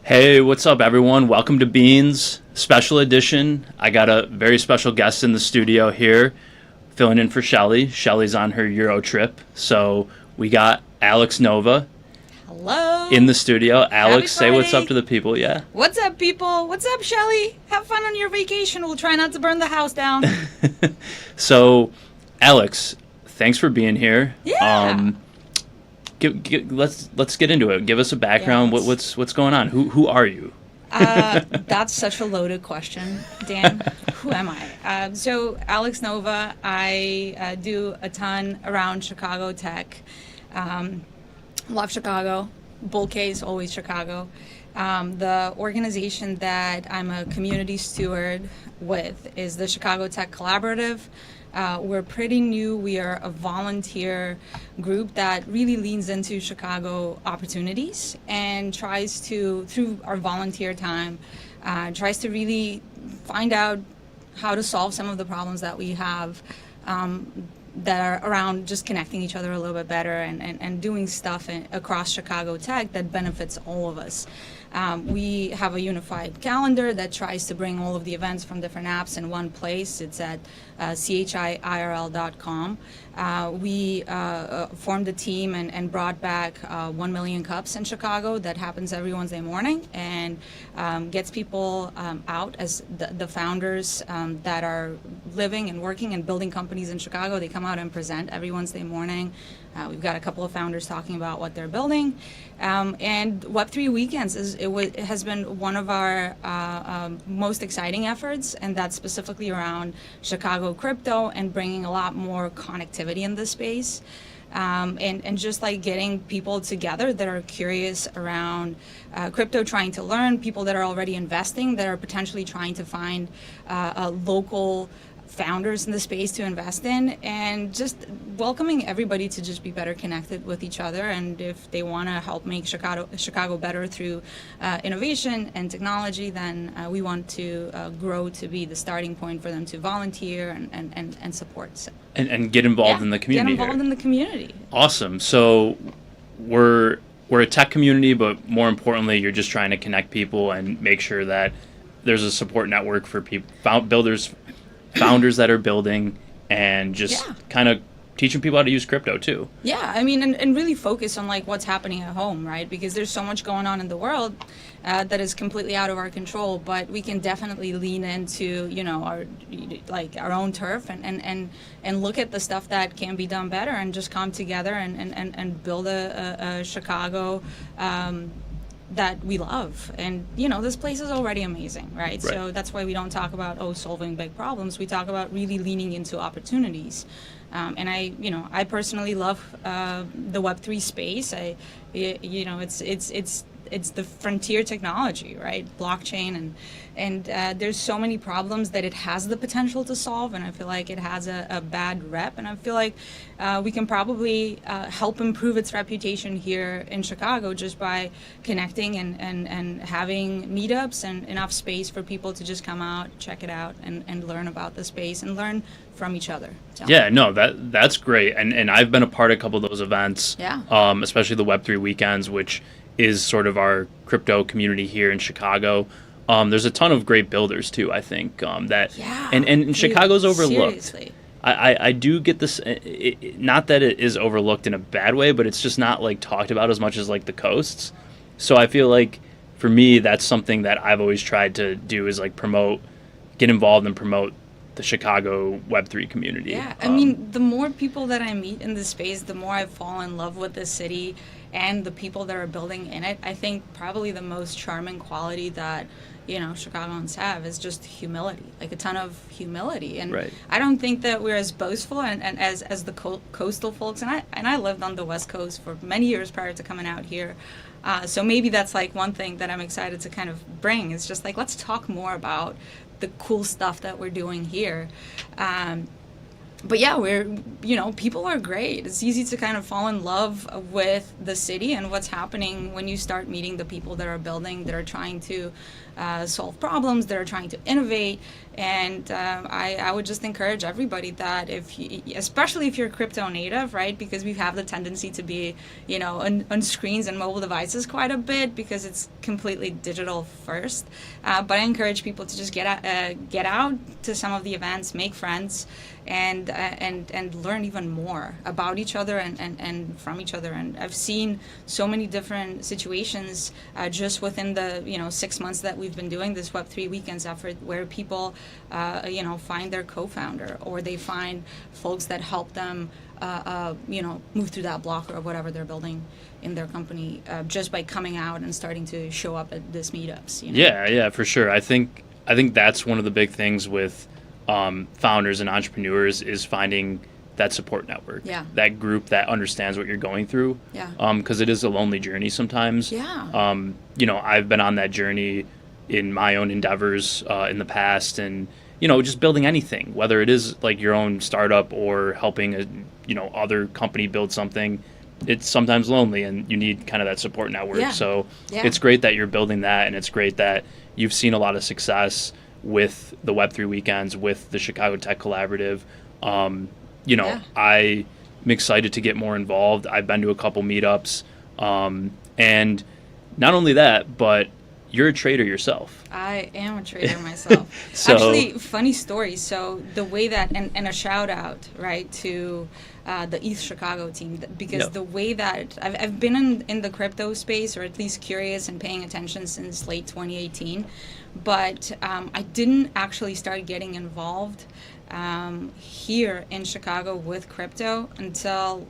Hey, what's up, everyone? Welcome to Beans Special Edition. I got a very special guest in the studio here, filling in for Shelley. Shelley's on her Euro trip, so we got Alex Nova Hello. in the studio. Alex, say what's Friday. up to the people, yeah? What's up, people? What's up, Shelley? Have fun on your vacation. We'll try not to burn the house down. So, Alex, thanks for being here. Yeah. Let's get into it. Give us a background. Yes. What's going on? Who are you? That's such a loaded question, Dan. Who am I? So, Alex Nova, I do a ton around Chicago tech. Love Chicago. Bull case, always Chicago. The organization that I'm a community steward with is the Chicago Tech Collaborative. We're pretty new. We are a volunteer group that really leans into Chicago opportunities and tries to, through our volunteer time, tries to really find out how to solve some of the problems that we have that are around just connecting each other a little bit better and doing stuff across Chicago Tech that benefits all of us. We have a unified calendar that tries to bring all of the events from different apps in one place. It's at chirl.com. We formed a team and brought back 1 million cups in Chicago. That happens every Wednesday morning and gets people out as the founders that are living and working and building companies in Chicago. They come out and present every Wednesday morning. We've got a couple of founders talking about what they're building. And Web3 Weekends it has been one of our most exciting efforts, and that's specifically around Chicago crypto and bringing a lot more connectivity in this space. And just like getting people together that are curious around crypto, trying to learn, people that are already investing, that are potentially trying to find local founders in the space to invest in, and just welcoming everybody to just be better connected with each other. And if they want to help make Chicago better through innovation and technology, then we want to grow to be the starting point for them to volunteer and support. So, And get involved in the community. Get involved in the community. Awesome. So we're a tech community, but more importantly, you're just trying to connect people and make sure that there's a support network for people, founders that are building, and just kind of teaching people how to use crypto too. Yeah, I mean, and really focus on like what's happening at home, right? Because there's so much going on in the world that is completely out of our control, but we can definitely lean into, our own turf and look at the stuff that can be done better and just come together and build a Chicago that we love. And this place is already amazing, right? So that's why we don't talk about solving big problems. We talk about really leaning into opportunities. And I personally love the Web3 space. It's the frontier technology, right? Blockchain, and there's so many problems that it has the potential to solve, and I feel like it has a bad rep, and I feel like we can probably help improve its reputation here in Chicago just by connecting and having meetups and enough space for people to just come out, check it out, and learn about the space and learn from each other. So. Yeah, no, that's great, and I've been a part of a couple of those events, especially the Web3 weekends, which is sort of our crypto community here in Chicago. There's a ton of great builders too, I think, and Chicago's overlooked. Seriously. I do get this, not that it is overlooked in a bad way, but it's just not like talked about as much as like the coasts. So I feel like for me, that's something that I've always tried to do, is like get involved and promote the Chicago Web3 community. Yeah, I mean, the more people that I meet in this space, the more I fall in love with this city and the people that are building in it. I think probably the most charming quality that Chicagoans have is just humility, like a ton of humility. And I don't think that we're as boastful and as the coastal folks. And I lived on the West Coast for many years prior to coming out here. So maybe that's like one thing that I'm excited to kind of bring. It's just like, let's talk more about the cool stuff that we're doing here. but yeah, people are great. It's easy to kind of fall in love with the city and what's happening when you start meeting the people that are building, that are trying to solve problems, that are trying to innovate. And I would just encourage everybody that especially if you're crypto native, right? Because we have the tendency to be, on screens and mobile devices quite a bit because it's completely digital first. But I encourage people to just get out to some of the events, make friends, and learn even more about each other and from each other. And I've seen so many different situations just within the 6 months that we've been doing this Web3 Weekends effort, where people find their co-founder, or they find folks that help them move through that block or whatever they're building in their company, just by coming out and starting to show up at this meetups. Yeah, for sure. I think that's one of the big things with founders and entrepreneurs is finding that support network, that group that understands what you're going through. Because it is a lonely journey sometimes. I've been on that journey in my own endeavors in the past, and just building anything, whether it is like your own startup or helping a other company build something. It's sometimes lonely, and you need kind of that support network. So it's great that you're building that, and it's great that you've seen a lot of success with the Web3 Weekends, with the Chicago Tech Collaborative. I'm excited to get more involved. I've been to a couple meetups, and not only that, but you're a trader yourself. I am a trader myself. So, actually, funny story. So the way that, and a shout out, right, to the ETH Chicago team, because the way that I've been in the crypto space, or at least curious and paying attention since late 2018, but I didn't actually start getting involved here in Chicago with crypto until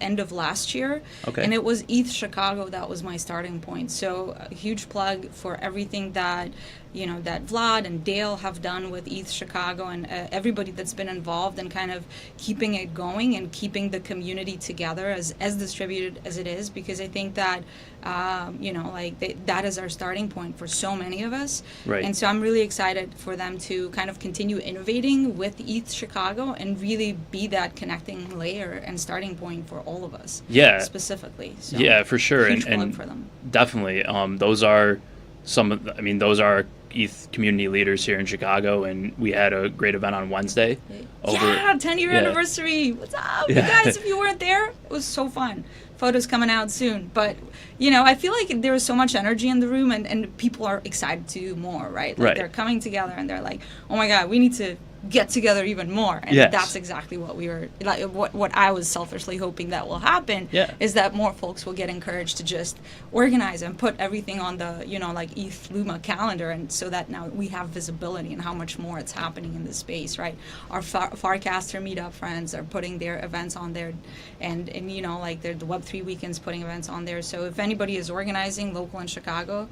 end of last year. And it was ETH Chicago that was my starting point. So a huge plug for everything that that Vlad and Dale have done with ETH Chicago, and everybody that's been involved in kind of keeping it going and keeping the community together as distributed as it is, because I think that that is our starting point for so many of us. And so I'm really excited for them to kind of continue innovating with ETH Chicago and really be that connecting layer and starting point for all of us. Specifically. So for sure. Huge and plug for them. Definitely. Those are those are ETH community leaders here in Chicago, and we had a great event on Wednesday. 10-year anniversary. What's up, you guys? If you weren't there, it was so fun. Photos coming out soon. But, I feel like there was so much energy in the room, and people are excited to do more, right? They're coming together, and they're like, oh my God, we need to get together even more. And that's exactly what we were, like, what I was selfishly hoping that will happen, is that more folks will get encouraged to just organize and put everything on the, ETH Luma calendar, and so that now we have visibility and how much more it's happening in this space, right? Our Farcaster meetup friends are putting their events on there, and the Web3 Weekends putting events on there. So if anybody is organizing local in Chicago,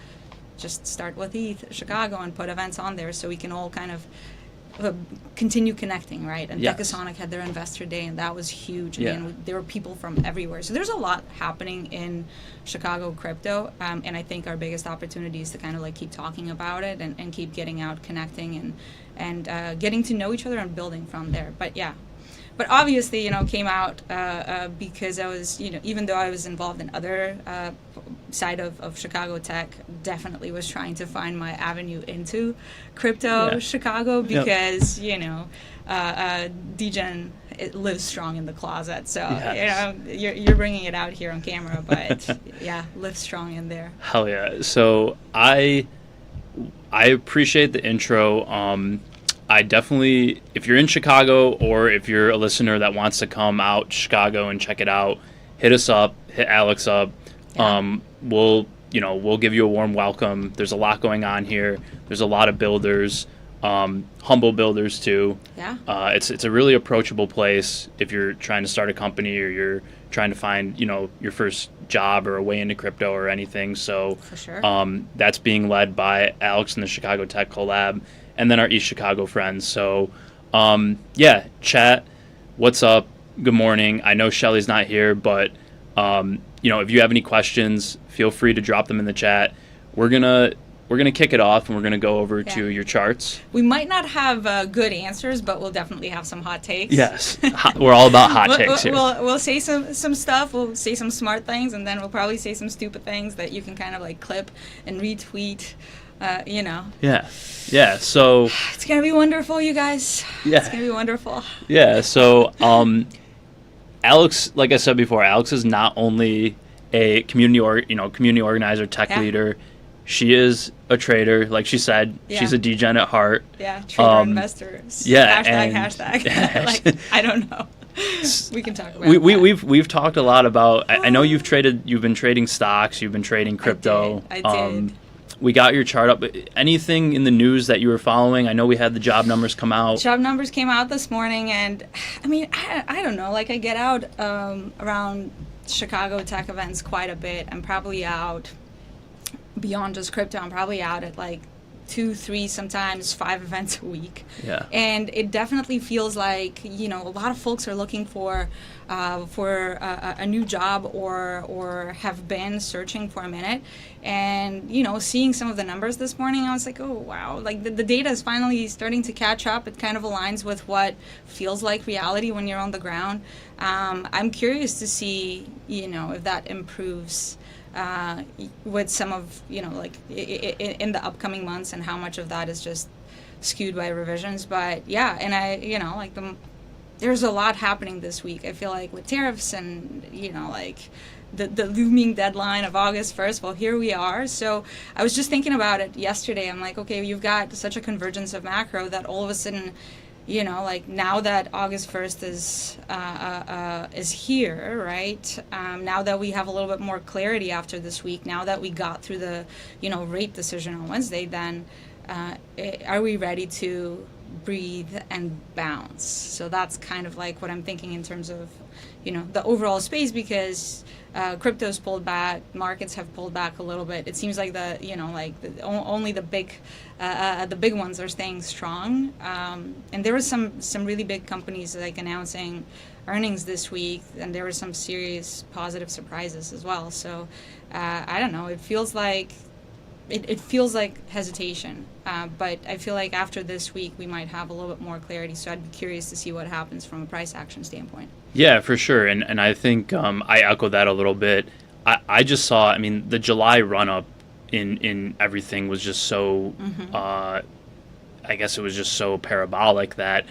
just start with ETH Chicago and put events on there so we can all kind of continue connecting, right? And Decasonic had their investor day, and that was huge. There were people from everywhere. So there's a lot happening in Chicago crypto, and I think our biggest opportunity is to kind of keep talking about it and keep getting out, connecting, and getting to know each other and building from there. But obviously, came out because I was, even though I was involved in other side of Chicago tech, definitely was trying to find my avenue into crypto Chicago, because, DGen, it lives strong in the closet. So, you're bringing it out here on camera, but lives strong in there. Hell yeah. So I appreciate the intro. I definitely, if you're in Chicago, or if you're a listener that wants to come out to Chicago and check it out, hit us up, hit Alex up. We'll give you a warm welcome. There's a lot going on here. There's a lot of builders, humble builders too. It's a really approachable place if you're trying to start a company, or you're trying to find, your first job or a way into crypto or anything. So for sure. That's being led by Alex and the Chicago Tech Collab, and then our East Chicago friends. So, chat. What's up? Good morning. I know Shelley's not here, but, if you have any questions, feel free to drop them in the chat. We're going to we're going to kick it off and we're going to go over to Yeah. your charts. We might not have good answers, but we'll definitely have some hot takes. Yes, we're all about hot takes here. We'll say some stuff. We'll say some smart things, and then we'll probably say some stupid things that you can kind of like clip and retweet. You know. Yeah. So it's gonna be wonderful, you guys. Yeah. It's gonna be wonderful. Yeah. So Alex, like I said before, Alex is not only a community organizer, tech leader. She is a trader, like she said. Yeah. She's a degen at heart. Yeah, trader investor. Yeah, hashtag. Like, I don't know. We can talk about we've talked a lot about. I know you've been trading stocks, you've been trading crypto. I did. We got your chart up. Anything in the news that you were following? I know we had the job numbers come out. Job numbers came out this morning, and I mean, I don't know. Like, I get out around Chicago tech events quite a bit. I'm probably out beyond just crypto. I'm probably out at like 2, 3, sometimes 5 events a week. Yeah. And it definitely feels like, a lot of folks are looking for a new job or have been searching for a minute. And, seeing some of the numbers this morning, I was like, oh, wow. Like, the data is finally starting to catch up. It kind of aligns with what feels like reality when you're on the ground. I'm curious to see, if that improves with some of, like in the upcoming months, and how much of that is just skewed by revisions. But yeah, and I, there's a lot happening this week. I feel like with tariffs and, like the looming deadline of August 1st, well, here we are. So I was just thinking about it yesterday. I'm like, okay, you've got such a convergence of macro that all of a sudden, like now that August 1st is here, right? Now that we have a little bit more clarity after this week, now that we got through the, rate decision on Wednesday, then are we ready to breathe and bounce? So that's kind of like what I'm thinking in terms of, the overall space, because crypto's pulled back, markets have pulled back a little bit. It seems like only the big ones are staying strong. And there were some really big companies like announcing earnings this week, and there were some serious positive surprises as well. So I don't know. It feels like hesitation, but I feel like after this week we might have a little bit more clarity. So I'd be curious to see what happens from a price action standpoint. Yeah, for sure, and I think I echo that a little bit. I just saw, the July run up in everything was just so, I guess it was just so parabolic that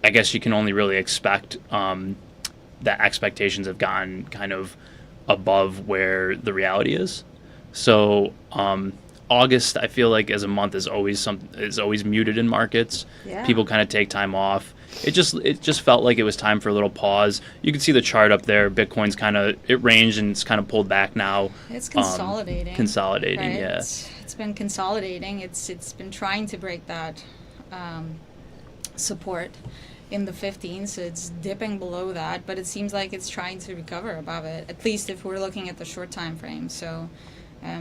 I guess you can only really expect that expectations have gotten kind of above where the reality is. So August, I feel like as a month is always muted in markets. Yeah. People kind of take time off. It just felt like it was time for a little pause. You can see the chart up there. Bitcoin's it ranged and it's kind of pulled back now. It's consolidating. Right? Yeah. It's been consolidating. It's been trying to break that support in the 15s, so it's dipping below that, but it seems like it's trying to recover above it, at least if we're looking at the short time frame. So I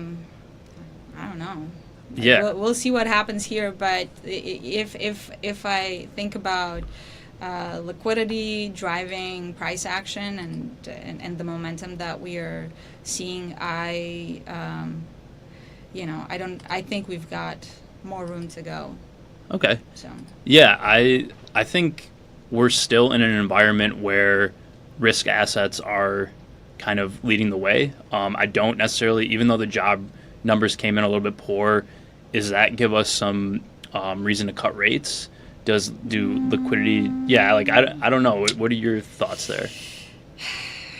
don't know. Yeah, we'll see what happens here. But if I think about liquidity driving price action and the momentum that we are seeing, I think we've got more room to go. Okay. So yeah, I think we're still in an environment where risk assets are kind of leading the way. I don't necessarily, even though the job numbers came in a little bit poor, does that give us some reason to cut rates? Do liquidity? Yeah, like I don't know. What are your thoughts there?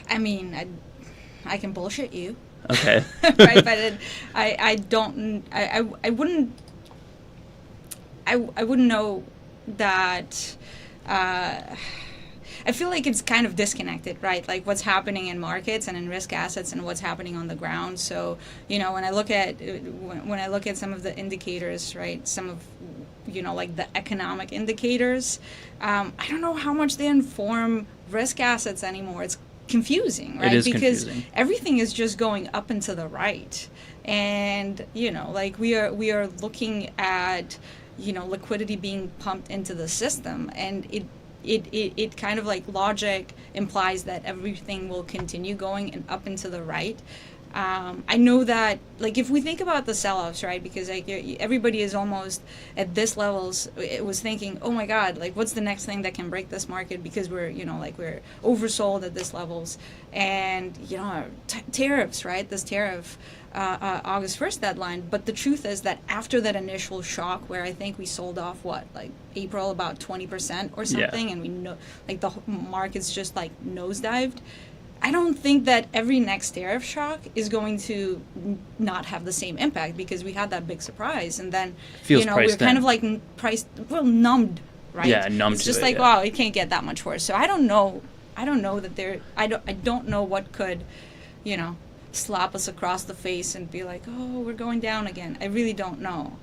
I can bullshit you. Okay. Right, but I don't. I wouldn't. I wouldn't know that. I feel like it's kind of disconnected, right? Like what's happening in markets and in risk assets and what's happening on the ground. So, when I look at some of the indicators, right? Some of, like the economic indicators, I don't know how much they inform risk assets anymore. It's confusing, right? It is because confusing. Everything is just going up and to the right. And, like we are looking at, liquidity being pumped into the system, and it kind of like logic implies that everything will continue going and up and to the right. I know that, like, if we think about the sell-offs, right? Because like everybody is almost at this levels. It was thinking, oh my God, like, what's the next thing that can break this market? Because we're, like, we're oversold at this levels, and tariffs, right? This tariff. August 1st deadline, but the truth is that after that initial shock where I think we sold off like April about 20% or something, and we know like the market's just like nosedived. I don't think that every next tariff shock is going to not have the same impact, because we had that big surprise, and then Feels we're kind of like numbed, right? Yeah, numbed. It's just to like, it, wow, it can't get that much worse. So I don't know that I don't know what could, slap us across the face and be like, oh, we're going down again. I really don't know.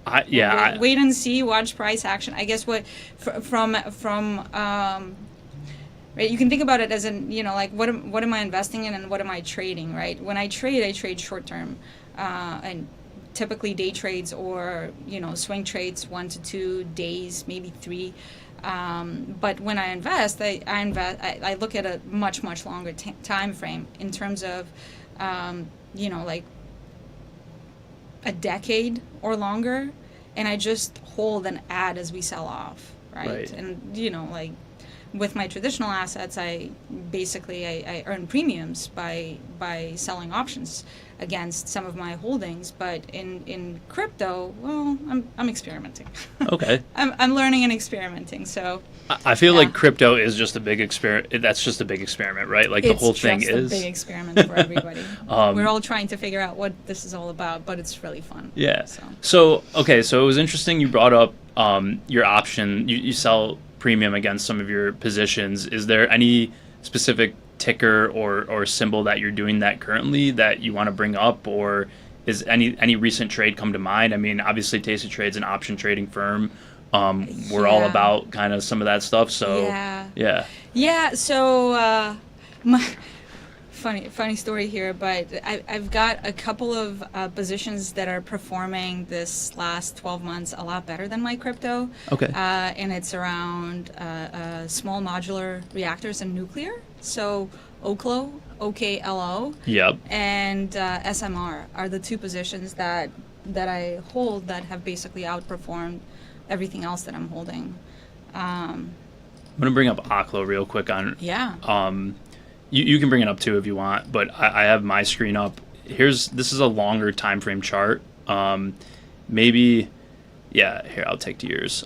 Wait and see, watch price action. I guess right, you can think about it as in, like, what am I investing in and what am I trading, right? When I trade short term, and typically day trades or, swing trades 1 to 2 days, maybe 3. But when I invest, I look at a much longer time frame in terms of, like a decade or longer, and I just hold and add as we sell off, right? And like with my traditional assets, I earn premiums by selling options against some of my holdings, but in crypto, well, I'm experimenting. Okay. I'm learning and experimenting. So I feel like crypto is just a big experiment. That's just a big experiment, right? Like the whole thing is a big experiment for everybody. We're all trying to figure out what this is all about, but it's really fun. Yeah. So it was interesting you brought up your option. You sell premium against some of your positions. Is there any specific ticker or symbol that you're doing that currently that you want to bring up, or is any recent trade come to mind? I mean, obviously Tastytrade's an option trading firm. We're all about kind of some of that stuff. So yeah. So my funny story here, but I've got a couple of positions that are performing this last 12 months a lot better than my crypto. Okay. And it's around small modular reactors and nuclear. So OKLO, OKLO. Yep. And SMR are the two positions that I hold that have basically outperformed everything else that I'm holding. I'm going to bring up OKLO real quick on. Yeah. You can bring it up too if you want, but I have my screen up. This is a longer time frame chart. Maybe, here, I'll take to yours.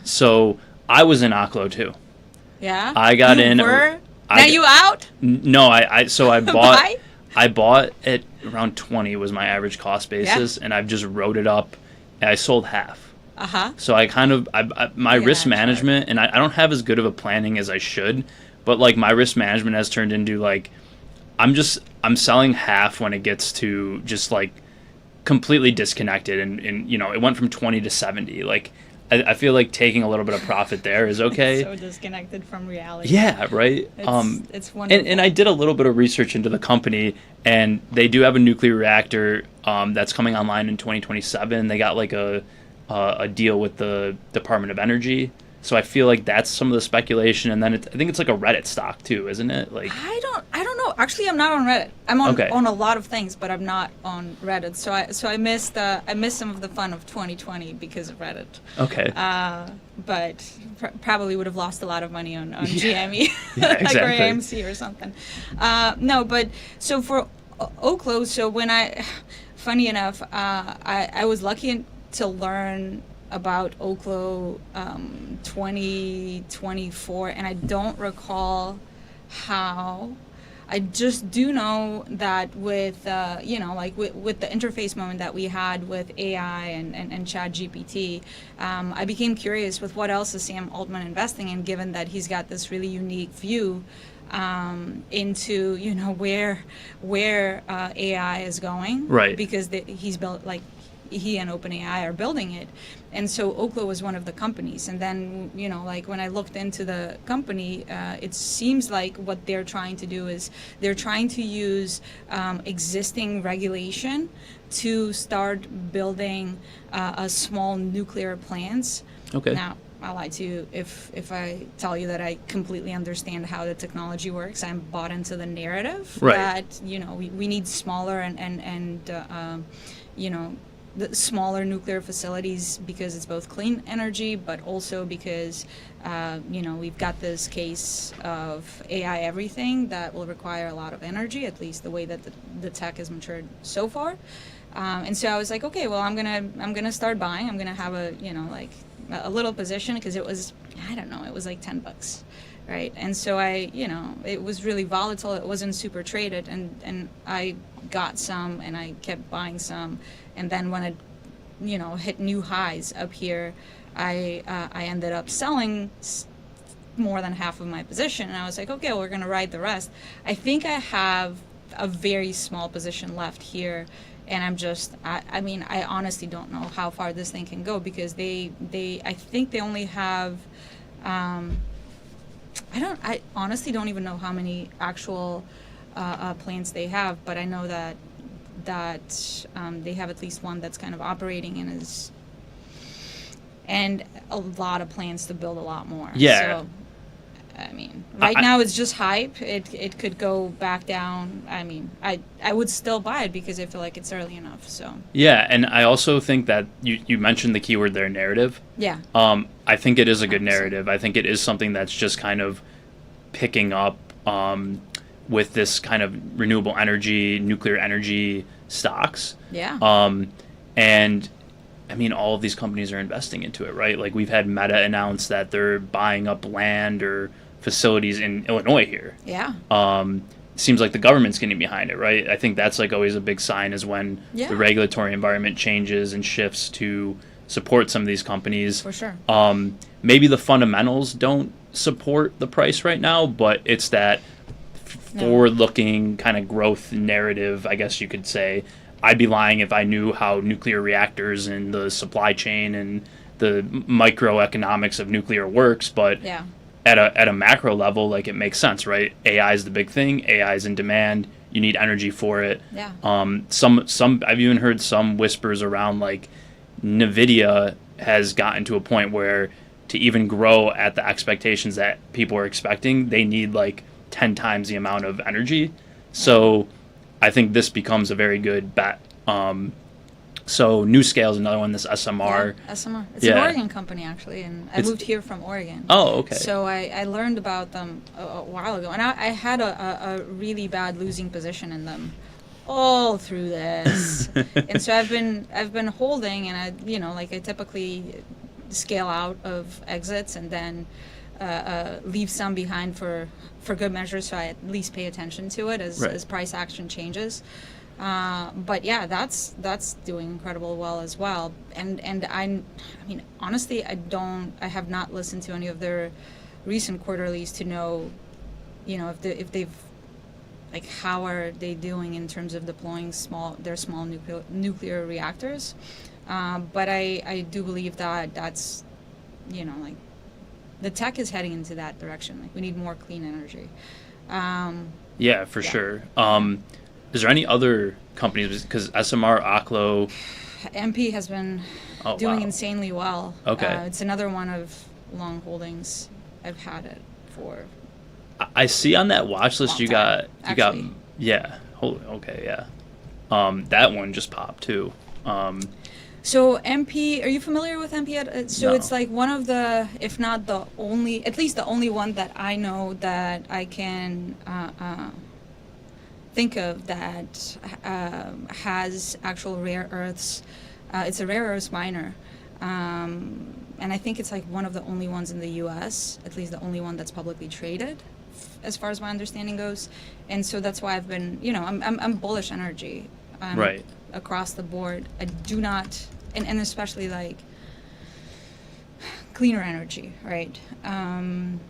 So I was in OKLO too. Yeah. I got you in. Were? Now you out? No, I bought. I bought at around 20 was my average cost basis, and I've just wrote it up. And I sold half. So I kind of my risk management, and I don't have as good of a planning as I should. But like my risk management has turned into like I'm selling half when it gets to just like completely disconnected, and it went from 20 to 70. Like I feel like taking a little bit of profit there is okay. So disconnected from reality. Yeah, right. It's wonderful. And I did a little bit of research into the company, and they do have a nuclear reactor that's coming online in 2027. They got like a deal with the Department of Energy. So I feel like that's some of the speculation, and then I think it's like a Reddit stock too, isn't it? Like I don't know. Actually, I'm not on Reddit. I'm on a lot of things, but I'm not on Reddit. So I missed some of the fun of 2020 because of Reddit. Okay. But probably would have lost a lot of money on GME, exactly. like or AMC or something. No, but so for OKLO, so funny enough, I was lucky to learn about OKLO 2024, and I don't recall how. I just do know that with with the interface moment that we had with AI and ChatGPT, I became curious with what else is Sam Altman investing in, given that he's got this really unique view into where AI is going, right? Because he's built he and OpenAI are building it. And so OKLO was one of the companies. And then, when I looked into the company, it seems like what they're trying to do is they're trying to use existing regulation to start building a small nuclear plants. Okay. Now, I'll lie to you if I tell you that I completely understand how the technology works. I'm bought into the narrative Right. that, we need smaller the smaller nuclear facilities because it's both clean energy, but also because, we've got this case of AI everything that will require a lot of energy, at least the way that the tech has matured so far. And so I was like, okay, well, I'm gonna start buying. I'm gonna have a little position because it was, I don't know, it was like $10, right? And so it was really volatile. It wasn't super traded, and I got some and I kept buying some, and then when it, hit new highs up here, I ended up selling more than half of my position, and I was like, okay, well, we're gonna ride the rest. I think I have a very small position left here. And I honestly don't know how far this thing can go because I think they only have, I honestly don't even know how many actual plants they have, but I know that they have at least one that's kind of operating and a lot of plans to build a lot more. Yeah. So, right now it's just hype. It could go back down. I would still buy it because I feel like it's early enough. So Yeah, and I also think that you mentioned the keyword there, narrative. yeah, I think it is a good 100%. narrative. I think it is something that's just kind of picking up with this kind of renewable energy, nuclear energy stocks. yeah, And all of these companies are investing into it, right? Like we've had Meta announce that they're buying up land or facilities in Illinois here. yeah, Seems like the government's getting behind it, right? I think that's like always a big sign is when Yeah. the regulatory environment changes and shifts to support some of these companies. for sure. Maybe the fundamentals don't support the price right now, but it's that No. forward-looking kind of growth narrative, I guess you could say. I'd be lying if I knew how nuclear reactors and the supply chain and the microeconomics of nuclear works, but Yeah, at a macro level, like it makes sense, right? AI is the big thing. AI is in demand. You need energy for it. yeah, Some I've even heard some whispers around like Nvidia has gotten to a point where to even grow at the expectations that people are expecting, they need like 10 times the amount of energy. So I think this becomes a very good bet. So NewScale is another one, this SMR. yeah. SMR. It's an Yeah. Oregon company actually, and I It's- moved here from Oregon. Oh, okay. So I learned about them a while ago, and I had a really bad losing position in them all through this, and so I've been holding, and I typically scale out of exits and then leave some behind for good measure, so I at least pay attention to it Right. as price action changes. But yeah, that's doing incredible well as well. And honestly, I have not listened to any of their recent quarterlies to know, if they've like how are they doing in terms of deploying their small nuclear reactors. But I do believe that that's, like the tech is heading into that direction. Like we need more clean energy. Yeah, for Yeah. sure. Is there any other companies? Because SMR, Oklo. MP has been Oh, doing wow. insanely well. Okay. It's another one of long holdings. I've had it for. I see on that watch list Long you time, got actually. yeah. Holy, okay, yeah. That one just popped too. So MP, are you familiar with MP? So No. it's like one of the, if not the only, at least the only one that I know that I can think of that has actual rare earths. It's a rare earths miner. And I think it's like one of the only ones in the U.S., at least the only one that's publicly traded, as far as my understanding goes. And so that's why I've been, I'm bullish energy. Right. Across the board. I do not, and especially like cleaner energy, right? And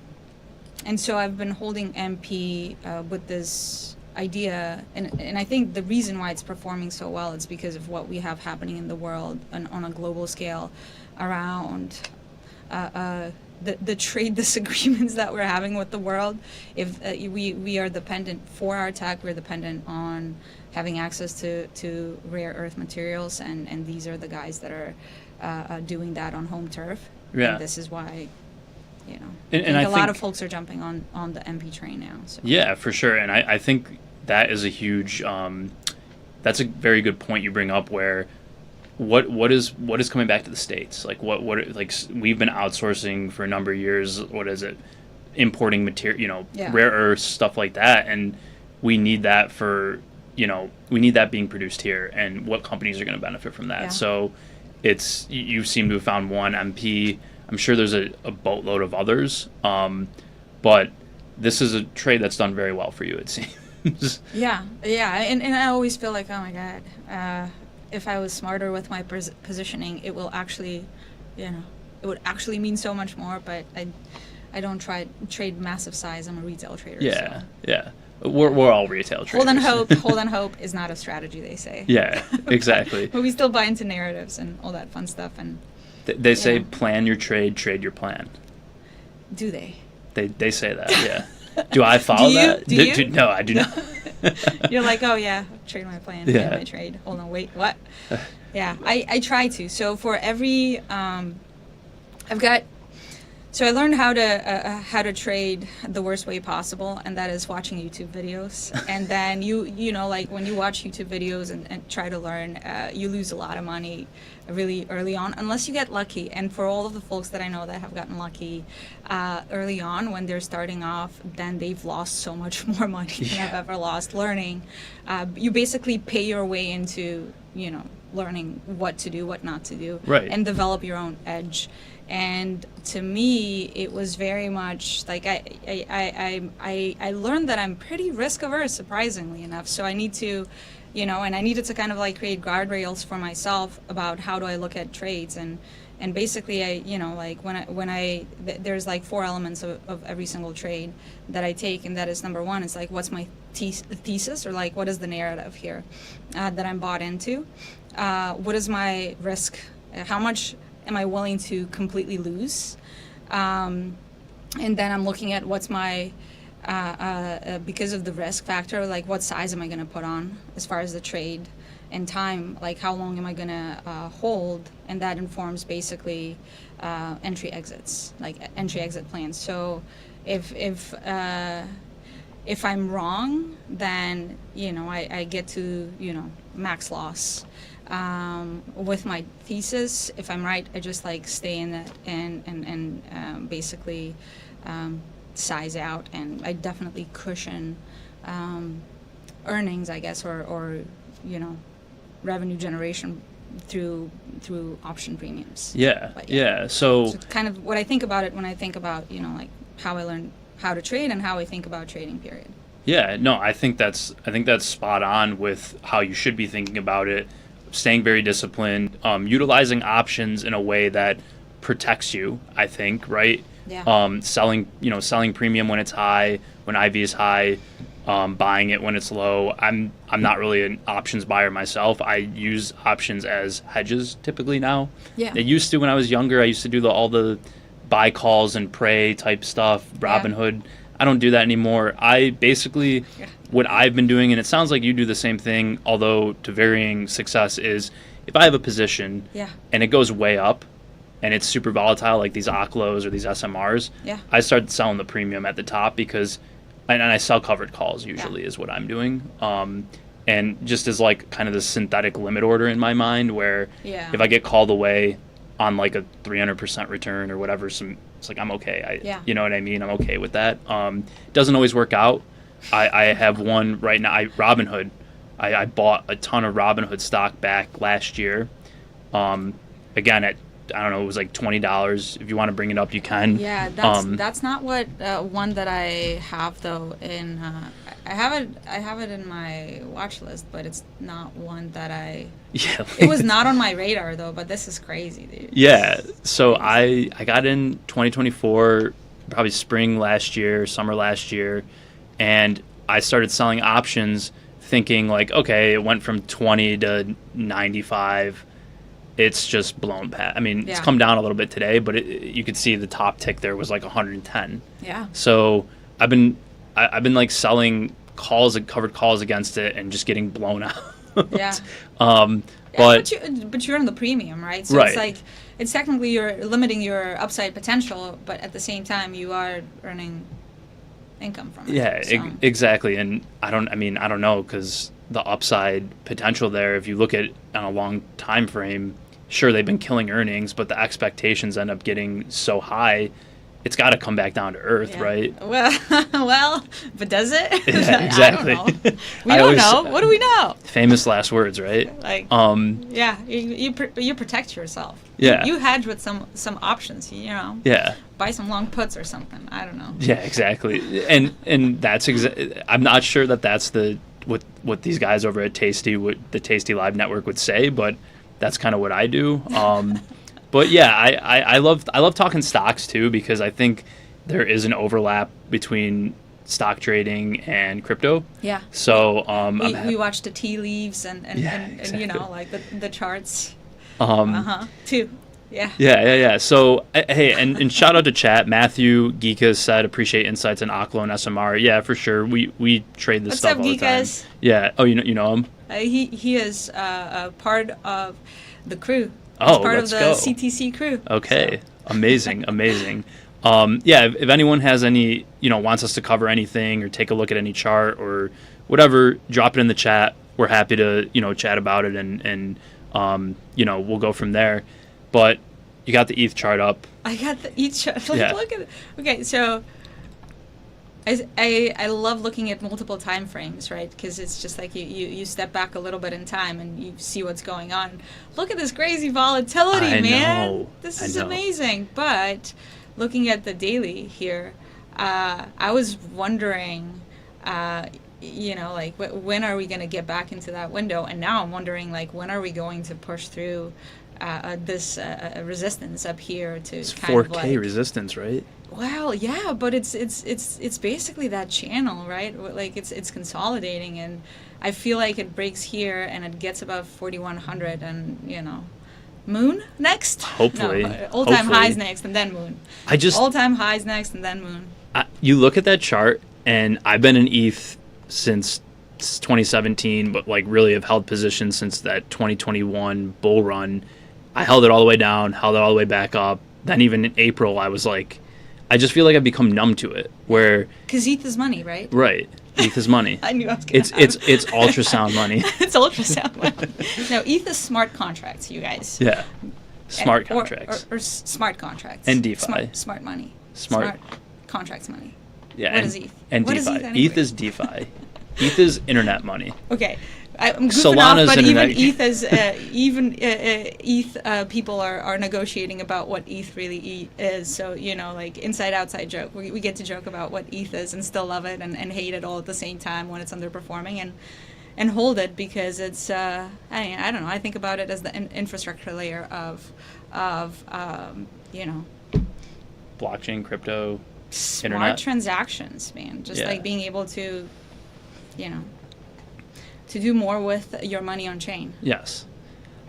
so I've been holding MP with this idea, and I think the reason why it's performing so well is because of what we have happening in the world on a global scale around the trade disagreements that we're having with the world. If we are dependent for our tech, we're dependent on having access to rare earth materials, and these are the guys that are doing that on home turf. Yeah. And this is why, And I I think a lot think- of folks are jumping on the MP train now. So. Yeah, for sure. And I think that is a huge, that's a very good point you bring up, where what is coming back to the States? Like like we've been outsourcing for a number of years. What is it? Importing material, Yeah. rare earths, stuff like that. And we need that we need that being produced here, and what companies are going to benefit from that. Yeah. So you seem to have found one MP. I'm sure there's a boatload of others. But this is a trade that's done very well for you, it seems. Yeah, and I always feel like, oh my God, if I was smarter with my positioning, it will actually, it would actually mean so much more. But I don't trade massive size. I'm a retail trader. Yeah, so. yeah. We're all retail traders. Hold and hope is not a strategy, they say. Yeah, exactly. But we still buy into narratives and all that fun stuff. And They say plan your trade, trade your plan. do they? They say that, yeah. Do I follow that? Do you? No, I do not. You're like, oh yeah, trade my plan, Yeah. plan my trade. Hold on, wait, what? Yeah, I try to. So for every, So I learned how to trade the worst way possible, and that is watching YouTube videos. And then like when you watch YouTube videos and try to learn, you lose a lot of money really early on, unless you get lucky. And for all of the folks that I know that have gotten lucky early on when they're starting off, then they've lost so much more money than I've ever lost learning. You basically pay your way into learning what to do, what not to do, Right. and develop your own edge. And to me, it was very much like I learned that I'm pretty risk averse, surprisingly enough. So I need to, and I needed to kind of like create guardrails for myself about how do I look at trades. And basically, there's like 4 elements of every single trade that I take, and that is number 1, it's like, what's my thesis, or like, what is the narrative here that I'm bought into? What is my risk? How much am I willing to completely lose? And then I'm looking at what's my, because of the risk factor, like what size am I going to put on as far as the trade and time, like how long am I going to hold? And that informs basically entry exits, like entry exit plans. So if I'm wrong, then, I get to, max loss. With my thesis, if I'm right, I just like stay in that and basically size out, and I definitely cushion earnings, I guess, or revenue generation through option premiums. Yeah, But yeah. So it's kind of what I think about it when I think about like how I learn how to trade and how I think about trading. Period. Yeah, no, I think that's spot on with how you should be thinking about it. Staying very disciplined, utilizing options in a way that protects you, I think, right? Yeah. Selling premium when it's high, when IV is high, buying it when it's low. I'm not really an options buyer myself. I use options as hedges typically now. Yeah. I used to when I was younger. I used to do all the buy calls and pray type stuff, Robinhood. I don't do that anymore. I basically, what I've been doing, and it sounds like you do the same thing, although to varying success, is if I have a position and it goes way up and it's super volatile, like these ACLOs or these SMRs, I start selling the premium at the top because, and I sell covered calls usually is what I'm doing. And just as like kind of the synthetic limit order in my mind, where if I get called away on like a 300% return or whatever, it's like I'm okay. You know what I mean? I'm okay with that. Doesn't always work out. I have one right now. Robinhood. I bought a ton of Robinhood stock back last year. Again, at I don't know, it was like $20. If you want to bring it up, you can. Yeah, that's not what one that I have though. In I have it in my watch list, but it's not one that I. Yeah. It was not on my radar though, but this is crazy, dude. Yeah. So I got in 2024, probably spring last year, summer last year, and I started selling options, thinking like, okay, it went from 20 to 95. It's just blown past. I mean, it's come down a little bit today, but you could see the top tick there was like 110. Yeah. So I've been like selling calls and covered calls against it and just getting blown out. Yeah. Um, Yeah, but but you're in the premium, right? So Right. it's like it's technically you're limiting your upside potential, but at the same time you are earning income from it. yeah, So exactly. And I don't know, because the upside potential there, if you look at on a long time frame, sure they've been killing earnings, but the expectations end up getting so high, it's got to come back down to earth, yeah. right? Well, but does it? Yeah, exactly. I don't know. We I don't always- know. What do we know? Famous last words, right? Like, Um, yeah, you protect yourself. Yeah. You hedge with some options. You know, yeah. buy some long puts or something. I don't know. Yeah, exactly. And that's I'm not sure that that's what these guys over at the Tasty Live Network would say, but that's kind of what I do. But yeah, I love talking stocks too, because I think there is an overlap between stock trading and crypto. Yeah. So We watch the tea leaves and exactly. you know, like the charts. Too. Yeah. Yeah. So, hey, and shout out to chat. Matthew Geekas said, appreciate insights in Oklo and SMR. Yeah, for sure. We trade this What's stuff up, all the time. Geekas? Yeah. Oh, you know him? He is a part of the crew. Oh, He's part let's of the go. CTC crew. Okay. So. Amazing. Yeah, if anyone has any, wants us to cover anything or take a look at any chart or whatever, drop it in the chat. We're happy to, chat about it and we'll go from there. But you got the ETH chart up. I got the ETH chart. Yeah. Look at it. Okay, so I love looking at multiple time frames, right? Because it's just like you step back a little bit in time and you see what's going on. Look at this crazy volatility, I man. know. This I is know. amazing. But looking at the daily here, I was wondering, like when are we going to get back into that window? And now I'm wondering, like, when are we going to push through this resistance up here to It's kind of 4K like, resistance, right? well, yeah, but it's basically that channel, right? Like it's consolidating, and I feel like it breaks here and it gets above 4,100, and moon next. Hopefully. All-time Hopefully. highs next, and then moon. All-time highs next, and then moon. You look at that chart, and I've been in ETH since 2017, but like really have held positions since that 2021 bull run. I held it all the way down, held it all the way back up. Then even in April, I was like, I just feel like I've become numb to it. Where Because ETH is money, right? right, ETH is money. I knew I was gonna It's ultrasound money. It's ultrasound money. No, ETH is smart contracts, you guys. Yeah, smart Or- contracts. Or smart contracts. And DeFi. Smart money. Smart. Contracts money. Yeah, What and, is ETH? And What DeFi. is ETH anyway? ETH is DeFi. ETH is internet money. Okay, I'm goofing Solana's off, but even internet- ETH people are negotiating about what ETH really is. So like inside outside joke. We get to joke about what ETH is and still love it and hate it all at the same time when it's underperforming and hold it because it's I don't know. I think about it as the infrastructure layer of Blockchain, crypto, smart internet. transactions, man. Just Yeah. like being able to to do more with your money on chain. Yes.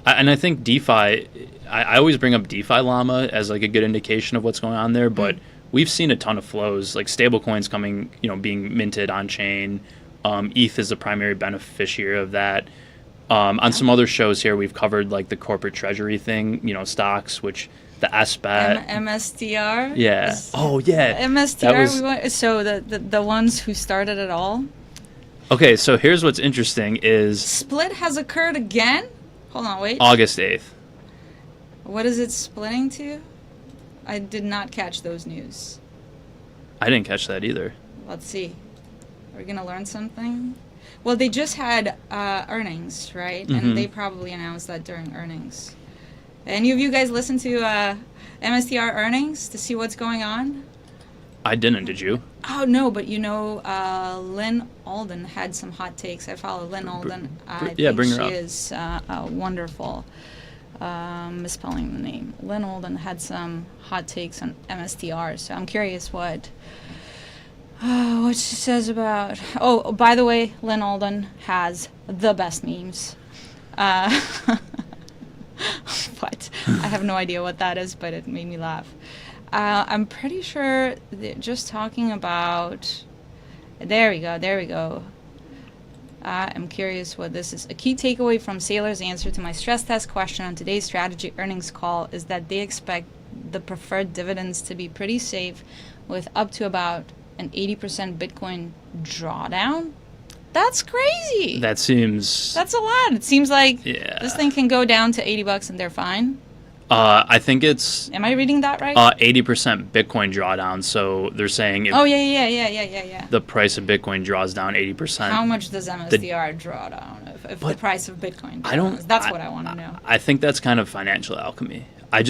And I think DeFi, I always bring up DeFi Llama as like a good indication of what's going on there, but we've seen a ton of flows, like stablecoins coming, being minted on chain. ETH is the primary beneficiary of that. On some other shows here, we've covered like the corporate treasury thing, stocks, which the SBAT. MSTR? Yeah. Oh, yeah. MSTR, That was- so the ones who started it all. Okay, so here's what's interesting is Split has occurred again? Hold on, wait. August 8th. What is it splitting to? I did not catch those news. I didn't catch that either. Let's see. Are we going to learn something? Well, they just had earnings, right? Mhm. And they probably announced that during earnings. Any of you guys listen to MSTR earnings to see what's going on? I didn't, did you? Oh, no, but Lynn Alden had some hot takes. I follow Lynn Alden. I think bring her she up. is wonderful. Misspelling the name. Lynn Alden had some hot takes on MSTR, so I'm curious what she says about... Oh, by the way, Lynn Alden has the best memes. What? I have no idea what that is, but it made me laugh. I'm pretty sure they're just talking about... There we go. I'm curious what this is. A key takeaway from Sailor's answer to my stress test question on today's strategy earnings call is that they expect the preferred dividends to be pretty safe with up to about an 80% Bitcoin drawdown. That's crazy. That seems... That's a lot. It seems like Yeah. this thing can go down to $80 and they're fine. I think it's Am I reading that right? 80% Bitcoin drawdown. So they're saying if Oh, yeah. the price of Bitcoin draws down 80%. How much does MSDR draw down if the price of Bitcoin draws? I don't. That's what I want to know. I think that's kind of financial alchemy. I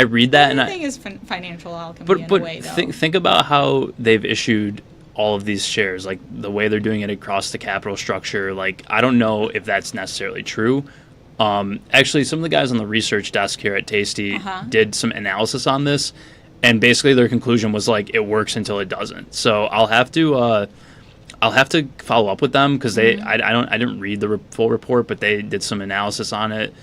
read that and Everything is financial alchemy in a way, though. think about how they've issued all of these shares, like the way they're doing it across the capital structure. Like, I don't know if that's necessarily true. Actually, some of the guys on the research desk here at Tasty did some analysis on this, and basically their conclusion was like it works until it doesn't. So I'll have to follow up with them because I didn't read the full report, but they did some analysis on it.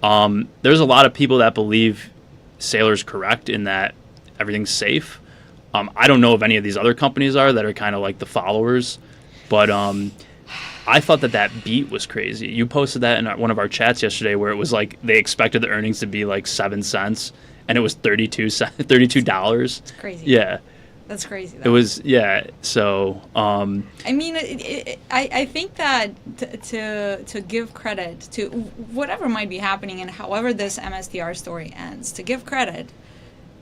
There's a lot of people that believe Sailor's correct in that everything's safe. I don't know if any of these other companies are that are kind of like the followers, but I thought that beat was crazy. You posted that in one of our chats yesterday where it was like they expected the earnings to be like 7 cents and it was $32. It's crazy. Yeah. That's crazy, though. It was, yeah. So, I mean, I think that to give credit to whatever might be happening and however this MSDR story ends, to give credit,